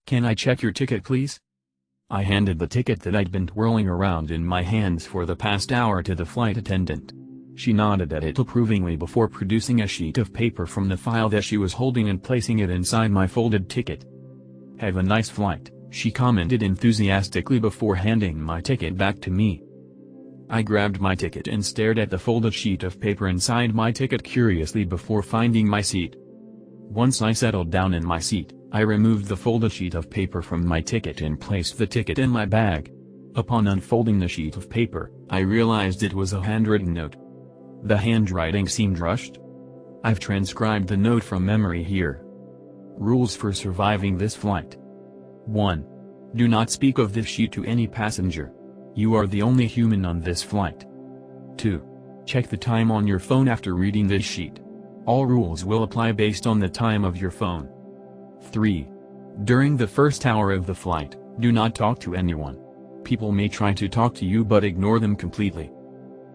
Can I check your ticket please? I handed the ticket that I'd been twirling around in my hands for the past hour to the flight attendant. She nodded at it approvingly before producing a sheet of paper from the file that she was holding and placing it inside my folded ticket. "Have a nice flight," she commented enthusiastically before handing my ticket back to me. I grabbed my ticket and stared at the folded sheet of paper inside my ticket curiously before finding my seat. Once I settled down in my seat, I removed the folded sheet of paper from my ticket and placed the ticket in my bag. Upon unfolding the sheet of paper, I realized it was a handwritten note. The handwriting seemed rushed. I've transcribed the note from memory here. Rules for surviving this flight. 1. Do not speak of this sheet to any passenger. You are the only human on this flight. 2. Check the time on your phone after reading this sheet. All rules will apply based on the time of your phone. 3. During the first hour of the flight, do not talk to anyone. People may try to talk to you but ignore them completely.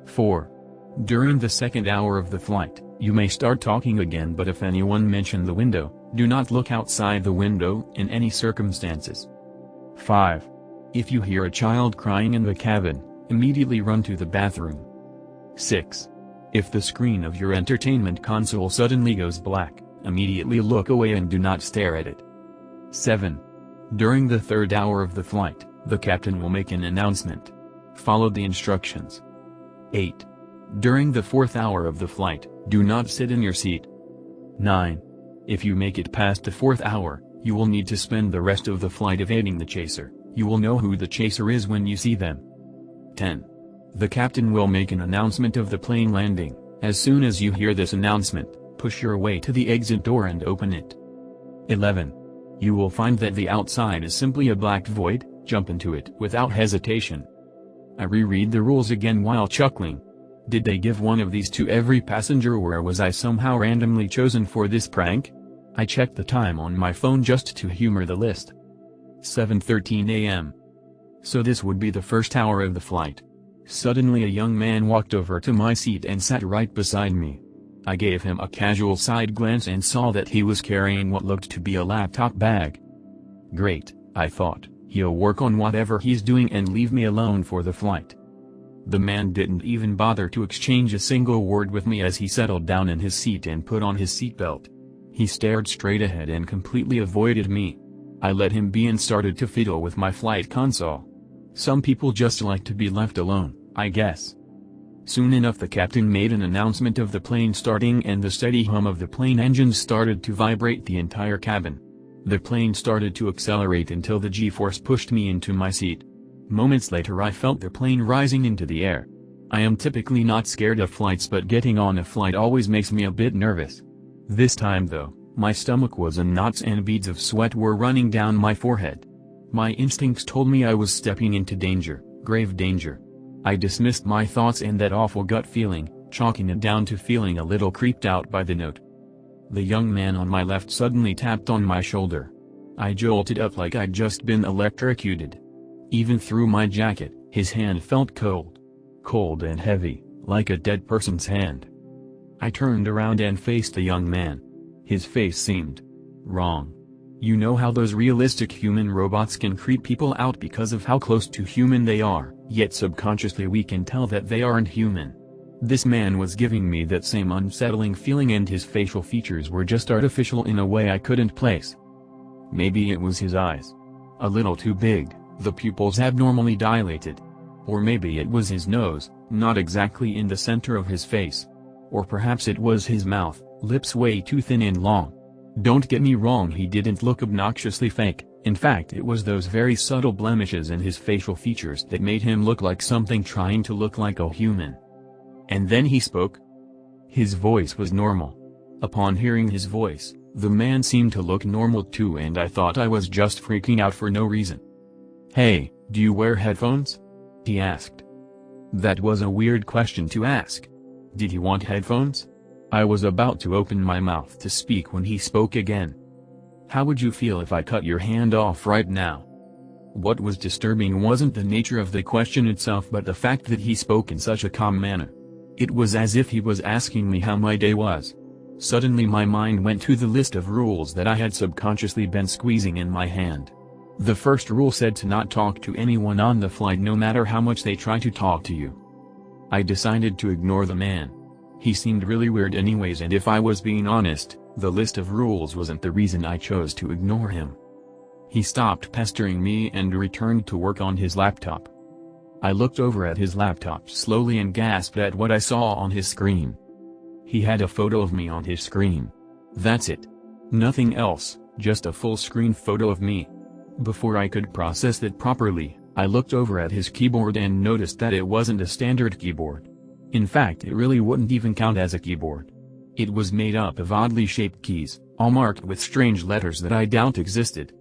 4. During the second hour of the flight, you may start talking again, but if anyone mentions the window, do not look outside the window in any circumstances. 5. If you hear a child crying in the cabin, immediately run to the bathroom. 6. If the screen of your entertainment console suddenly goes black, immediately look away and do not stare at it. 7. During the third hour of the flight, the captain will make an announcement. Follow the instructions. 8. During the fourth hour of the flight, do not sit in your seat. 9. If you make it past the fourth hour, you will need to spend the rest of the flight evading the chaser. You will know who the chaser is when you see them. 10. The captain will make an announcement of the plane landing. As soon as you hear this announcement, push your way to the exit door and open it. 11. You will find that the outside is simply a black void. Jump into it without hesitation. I reread the rules again while chuckling. Did they give one of these to every passenger, or was I somehow randomly chosen for this prank? I checked the time on my phone just to humor the list. 7:13 a.m. So this would be the first hour of the flight. Suddenly a young man walked over to my seat and sat right beside me. I gave him a casual side glance and saw that he was carrying what looked to be a laptop bag. Great, I thought, he'll work on whatever he's doing and leave me alone for the flight. The man didn't even bother to exchange a single word with me as he settled down in his seat and put on his seatbelt. He stared straight ahead and completely avoided me. I let him be and started to fiddle with my flight console. Some people just like to be left alone, I guess. Soon enough the captain made an announcement of the plane starting, and the steady hum of the plane engines started to vibrate the entire cabin. The plane started to accelerate until the G-force pushed me into my seat. Moments later I felt the plane rising into the air. I am typically not scared of flights, but getting on a flight always makes me a bit nervous. This time though, my stomach was in knots and beads of sweat were running down my forehead. My instincts told me I was stepping into danger, grave danger. I dismissed my thoughts and that awful gut feeling, chalking it down to feeling a little creeped out by the note. The young man on my left suddenly tapped on my shoulder. I jolted up like I'd just been electrocuted. Even through my jacket, his hand felt cold. Cold and heavy, like a dead person's hand. I turned around and faced the young man. His face seemed wrong. You know how those realistic human robots can creep people out because of how close to human they are, yet subconsciously we can tell that they aren't human. This man was giving me that same unsettling feeling, and his facial features were just artificial in a way I couldn't place. Maybe it was his eyes. A little too big, the pupils abnormally dilated. Or maybe it was his nose, not exactly in the center of his face. Or perhaps it was his mouth, lips way too thin and long. Don't get me wrong, he didn't look obnoxiously fake. In fact, it was those very subtle blemishes in his facial features that made him look like something trying to look like a human. And then he spoke. His voice was normal. Upon hearing his voice, the man seemed to look normal too, and I thought I was just freaking out for no reason. "Hey, do you wear headphones?" he asked. That was a weird question to ask. Did he want headphones? I was about to open my mouth to speak when he spoke again. "How would you feel if I cut your hand off right now?" What was disturbing wasn't the nature of the question itself, but the fact that he spoke in such a calm manner. It was as if he was asking me how my day was. Suddenly my mind went to the list of rules that I had subconsciously been squeezing in my hand. The first rule said to not talk to anyone on the flight no matter how much they try to talk to you. I decided to ignore the man. He seemed really weird anyways, and if I was being honest, the list of rules wasn't the reason I chose to ignore him. He stopped pestering me and returned to work on his laptop. I looked over at his laptop slowly and gasped at what I saw on his screen. He had a photo of me on his screen. That's it. Nothing else, just a full-screen photo of me. Before I could process it properly, I looked over at his keyboard and noticed that it wasn't a standard keyboard. In fact, it really wouldn't even count as a keyboard. It was made up of oddly shaped keys, all marked with strange letters that I doubt existed.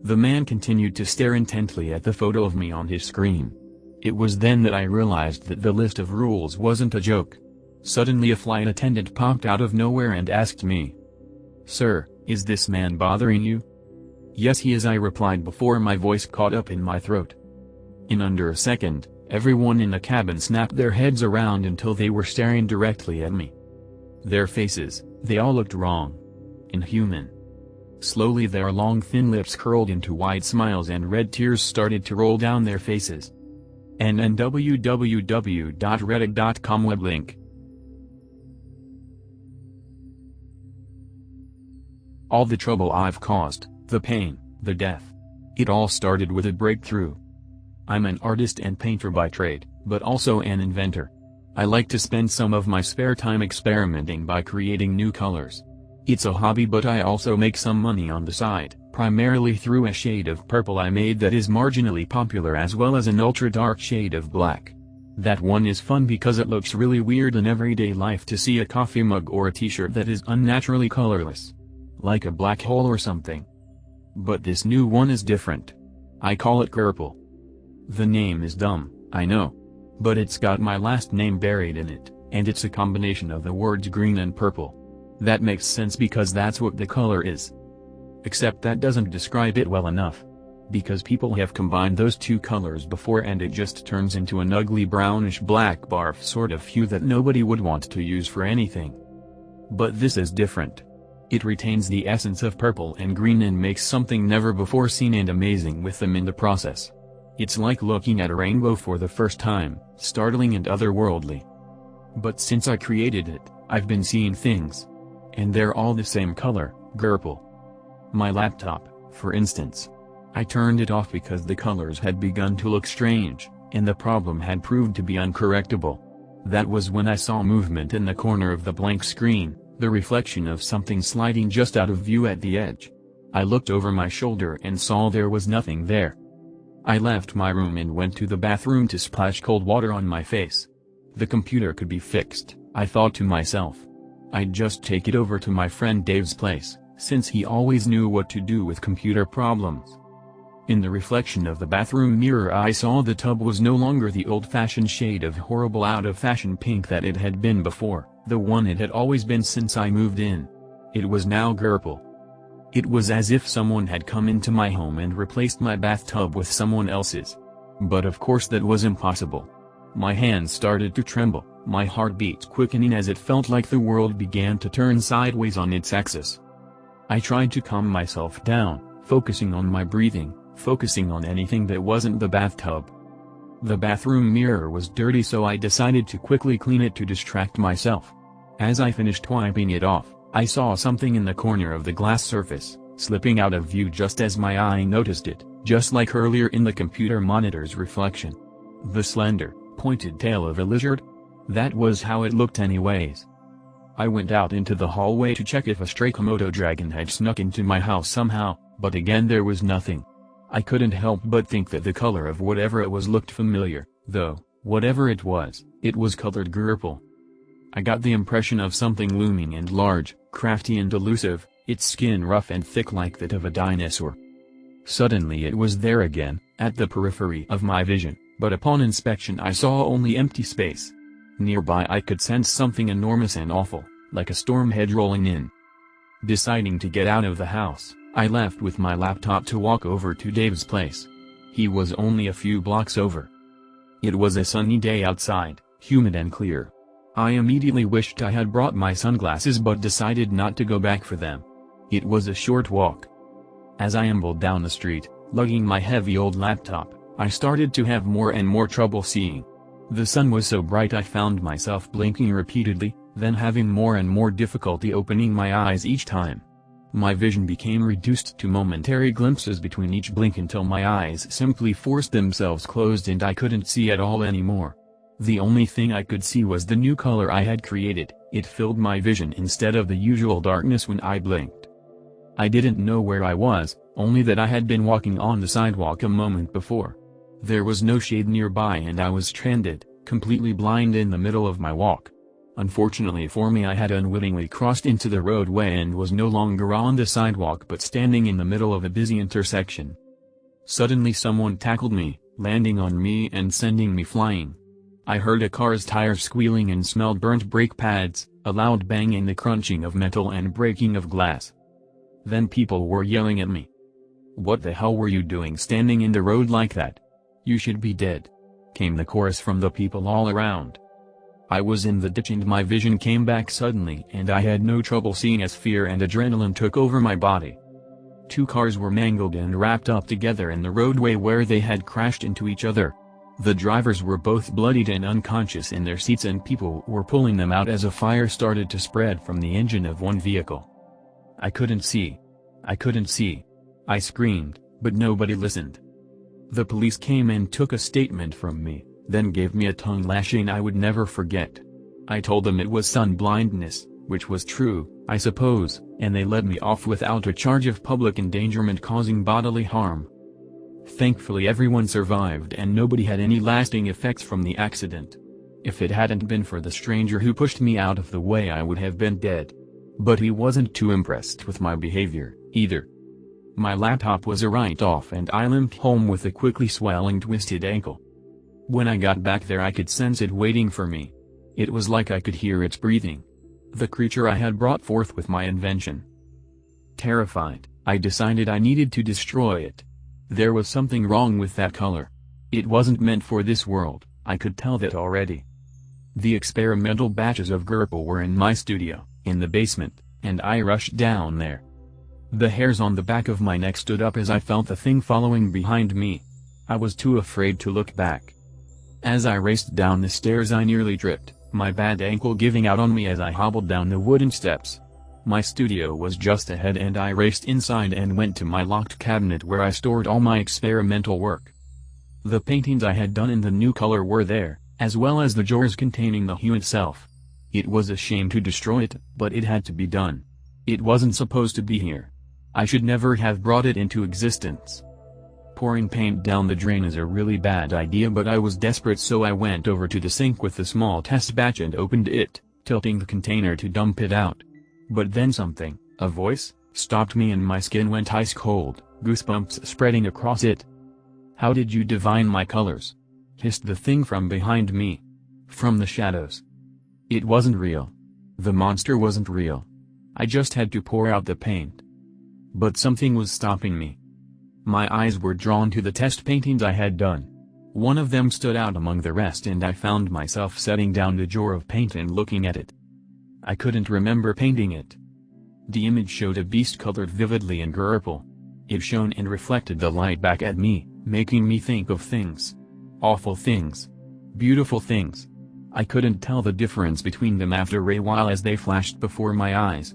The man continued to stare intently at the photo of me on his screen. It was then that I realized that the list of rules wasn't a joke. Suddenly a flight attendant popped out of nowhere and asked me, "Sir, is this man bothering you?" "Yes, he is," I replied before my voice caught up in my throat. In under a second, everyone in the cabin snapped their heads around until they were staring directly at me. Their faces, they all looked wrong. Inhuman. Slowly their long thin lips curled into wide smiles and red tears started to roll down their faces. And www.reddit.com web link. All the trouble I've caused, the pain, the death. It all started with a breakthrough. I'm an artist and painter by trade, but also an inventor. I like to spend some of my spare time experimenting by creating new colors. It's a hobby, but I also make some money on the side, primarily through a shade of purple I made that is marginally popular, as well as an ultra-dark shade of black. That one is fun because it looks really weird in everyday life to see a coffee mug or a t-shirt that is unnaturally colorless. Like a black hole or something. But this new one is different. I call it Purple. The name is dumb, I know. But it's got my last name buried in it, and it's a combination of the words green and purple. That makes sense because that's what the color is. Except that doesn't describe it well enough. Because people have combined those two colors before and it just turns into an ugly brownish black barf sort of hue that nobody would want to use for anything. But this is different. It retains the essence of purple and green and makes something never before seen and amazing with them in the process. It's like looking at a rainbow for the first time, startling and otherworldly. But since I created it, I've been seeing things. And they're all the same color, purple. My laptop, for instance. I turned it off because the colors had begun to look strange, and the problem had proved to be uncorrectable. That was when I saw movement in the corner of the blank screen, the reflection of something sliding just out of view at the edge. I looked over my shoulder and saw there was nothing there. I left my room and went to the bathroom to splash cold water on my face. The computer could be fixed, I thought to myself. I'd just take it over to my friend Dave's place, since he always knew what to do with computer problems. In the reflection of the bathroom mirror I saw the tub was no longer the old-fashioned shade of horrible out-of-fashion pink that it had been before, the one it had always been since I moved in. It was now purple. It was as if someone had come into my home and replaced my bathtub with someone else's. But of course that was impossible. My hands started to tremble, my heartbeat quickening as it felt like the world began to turn sideways on its axis. I tried to calm myself down, focusing on my breathing, focusing on anything that wasn't the bathtub. The bathroom mirror was dirty, so I decided to quickly clean it to distract myself. As I finished wiping it off, I saw something in the corner of the glass surface, slipping out of view just as my eye noticed it, just like earlier in the computer monitor's reflection. The slender, pointed tail of a lizard? That was how it looked anyways. I went out into the hallway to check if a stray Komodo dragon had snuck into my house somehow, but again there was nothing. I couldn't help but think that the color of whatever it was looked familiar, though, whatever it was colored purple. I got the impression of something looming and large, crafty and elusive, its skin rough and thick like that of a dinosaur. Suddenly it was there again, at the periphery of my vision, but upon inspection I saw only empty space. Nearby I could sense something enormous and awful, like a storm head rolling in. Deciding to get out of the house, I left with my laptop to walk over to Dave's place. He was only a few blocks over. It was a sunny day outside, humid and clear. I immediately wished I had brought my sunglasses but decided not to go back for them. It was a short walk. As I ambled down the street, Lugging my heavy old laptop, I started to have more and more trouble seeing. The sun was so bright I found myself blinking repeatedly, then having more and more difficulty opening my eyes each time. My vision became reduced to momentary glimpses between each blink until my eyes simply forced themselves closed and I couldn't see at all anymore. The only thing I could see was the new color I had created. It filled my vision instead of the usual darkness when I blinked. I didn't know where I was, only that I had been walking on the sidewalk a moment before. There was no shade nearby and I was stranded, completely blind in the middle of my walk. Unfortunately for me, I had unwittingly crossed into the roadway and was no longer on the sidewalk but standing in the middle of a busy intersection. Suddenly someone tackled me, landing on me and sending me flying. I heard a car's tires squealing and smelled burnt brake pads, a loud bang and the crunching of metal and breaking of glass. Then people were yelling at me. "What the hell were you doing standing in the road like that? You should be dead," came the chorus from the people all around. I was in the ditch and my vision came back suddenly and I had no trouble seeing as fear and adrenaline took over my body. 2 cars were mangled and wrapped up together in the roadway where they had crashed into each other. The drivers were both bloodied and unconscious in their seats and people were pulling them out as a fire started to spread from the engine of one vehicle. I couldn't see. I couldn't see. I screamed, but nobody listened. The police came and took a statement from me, then gave me a tongue lashing I would never forget. I told them it was sun blindness, which was true, I suppose, and they let me off without a charge of public endangerment causing bodily harm. Thankfully everyone survived and nobody had any lasting effects from the accident. If it hadn't been for the stranger who pushed me out of the way I would have been dead. But he wasn't too impressed with my behavior, either. My laptop was a write-off and I limped home with a quickly swelling twisted ankle. When I got back there I could sense it waiting for me. It was like I could hear its breathing. The creature I had brought forth with my invention. Terrified, I decided I needed to destroy it. There was something wrong with that color. It wasn't meant for this world, I could tell that already. The experimental batches of Gerpel were in my studio, in the basement, and I rushed down there. The hairs on the back of my neck stood up as I felt the thing following behind me. I was too afraid to look back. As I raced down the stairs I nearly tripped, my bad ankle giving out on me as I hobbled down the wooden steps. My studio was just ahead and I raced inside and went to my locked cabinet where I stored all my experimental work. The paintings I had done in the new color were there, as well as the jars containing the hue itself. It was a shame to destroy it, but it had to be done. It wasn't supposed to be here. I should never have brought it into existence. Pouring paint down the drain is a really bad idea, but I was desperate, so I went over to the sink with a small test batch and opened it, tilting the container to dump it out. But then something, a voice, stopped me and my skin went ice cold, goosebumps spreading across it. "How did you divine my colors?" hissed the thing from behind me. From the shadows. It wasn't real. The monster wasn't real. I just had to pour out the paint. But something was stopping me. My eyes were drawn to the test paintings I had done. One of them stood out among the rest and I found myself setting down the jar of paint and looking at it. I couldn't remember painting it. The image showed a beast colored vividly in Gerpel. It shone and reflected the light back at me, making me think of things. Awful things. Beautiful things. I couldn't tell the difference between them after a while as they flashed before my eyes.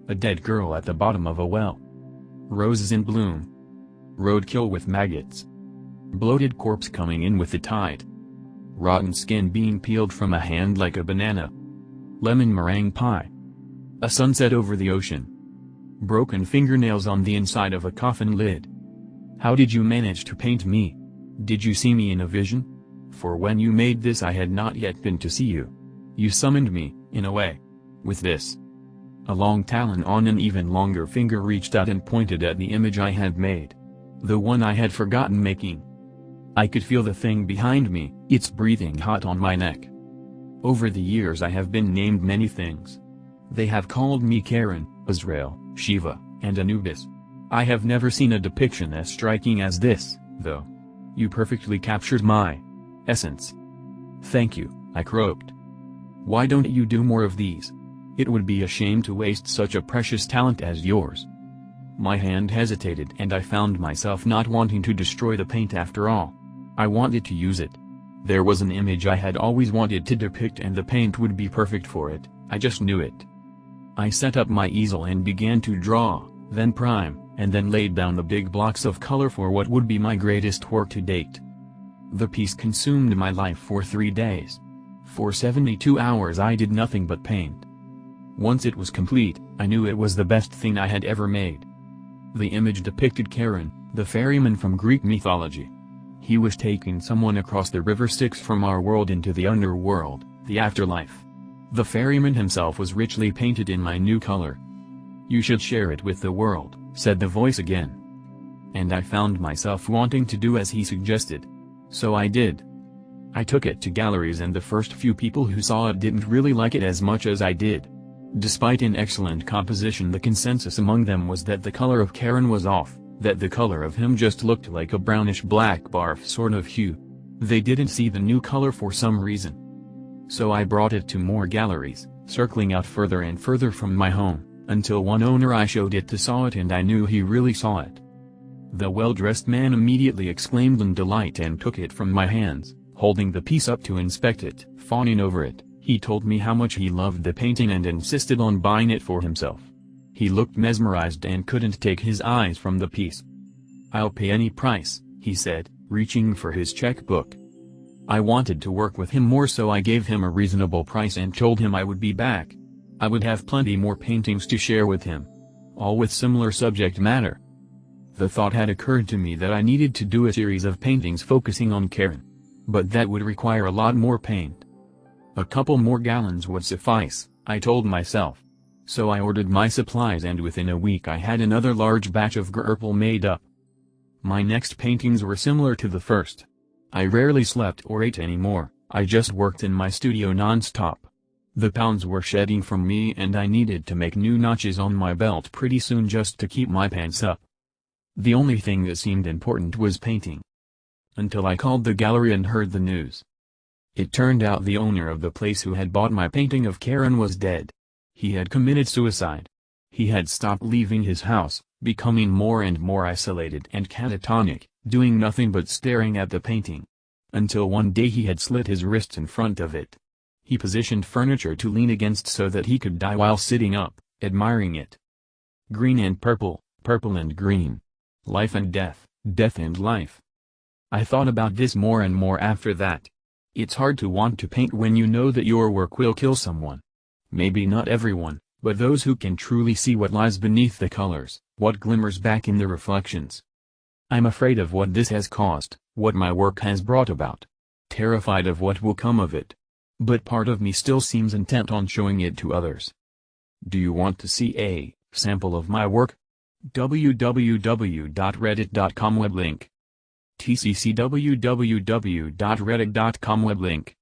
A dead girl at the bottom of a well. Roses in bloom. Roadkill with maggots. Bloated corpse coming in with the tide. Rotten skin being peeled from a hand like a banana. Lemon meringue pie. A sunset over the ocean. Broken fingernails on the inside of a coffin lid. How did you manage to paint me? Did you see me in a vision? For when you made this I had not yet been to see you. You summoned me, in a way. With this. A long talon on an even longer finger reached out and pointed at the image I had made. The one I had forgotten making. I could feel the thing behind me, its breathing hot on my neck. Over the years I have been named many things. They have called me Karen, Azrael, Shiva, and Anubis. I have never seen a depiction as striking as this, though. You perfectly captured my essence. Thank you, I croaked. Why don't you do more of these? It would be a shame to waste such a precious talent as yours. My hand hesitated and I found myself not wanting to destroy the paint after all. I wanted to use it. There was an image I had always wanted to depict and the paint would be perfect for it, I just knew it. I set up my easel and began to draw, then prime, and then laid down the big blocks of color for what would be my greatest work to date. The piece consumed my life for 3 days. For 72 hours I did nothing but paint. Once it was complete, I knew it was the best thing I had ever made. The image depicted Charon, the ferryman from Greek mythology. He was taking someone across the river Styx from our world into the underworld, the afterlife. The ferryman himself was richly painted in my new color. "You should share it with the world," said the voice again. And I found myself wanting to do as he suggested. So I did. I took it to galleries and the first few people who saw it didn't really like it as much as I did. Despite an excellent composition, the consensus among them was that the color of Charon was off, that the color of him just looked like a brownish-black barf sort of hue. They didn't see the new color for some reason. So I brought it to more galleries, circling out further and further from my home, until one owner I showed it to saw it and I knew he really saw it. The well-dressed man immediately exclaimed in delight and took it from my hands, holding the piece up to inspect it, fawning over it. He told me how much he loved the painting and insisted on buying it for himself. He looked mesmerized and couldn't take his eyes from the piece. "I'll pay any price," he said, reaching for his checkbook. I wanted to work with him more, so I gave him a reasonable price and told him I would be back. I would have plenty more paintings to share with him, all with similar subject matter. The thought had occurred to me that I needed to do a series of paintings focusing on Charon. But that would require a lot more paint. A couple more gallons would suffice, I told myself. So I ordered my supplies and within a week I had another large batch of purple made up. My next paintings were similar to the first. I rarely slept or ate anymore, I just worked in my studio non-stop. The pounds were shedding from me and I needed to make new notches on my belt pretty soon just to keep my pants up. The only thing that seemed important was painting. Until I called the gallery and heard the news. It turned out the owner of the place who had bought my painting of Charon was dead. He had committed suicide. He had stopped leaving his house, becoming more and more isolated and catatonic, doing nothing but staring at the painting. Until one day he had slit his wrists in front of it. He positioned furniture to lean against so that he could die while sitting up, admiring it. Green and purple, purple and green. Life and death, death and life. I thought about this more and more after that. It's hard to want to paint when you know that your work will kill someone. Maybe not everyone, but those who can truly see what lies beneath the colors, what glimmers back in the reflections. I'm afraid of what this has caused, what my work has brought about. Terrified of what will come of it. But part of me still seems intent on showing it to others. Do you want to see a sample of my work? www.reddit.com web link. tcc www.reddit.com web link.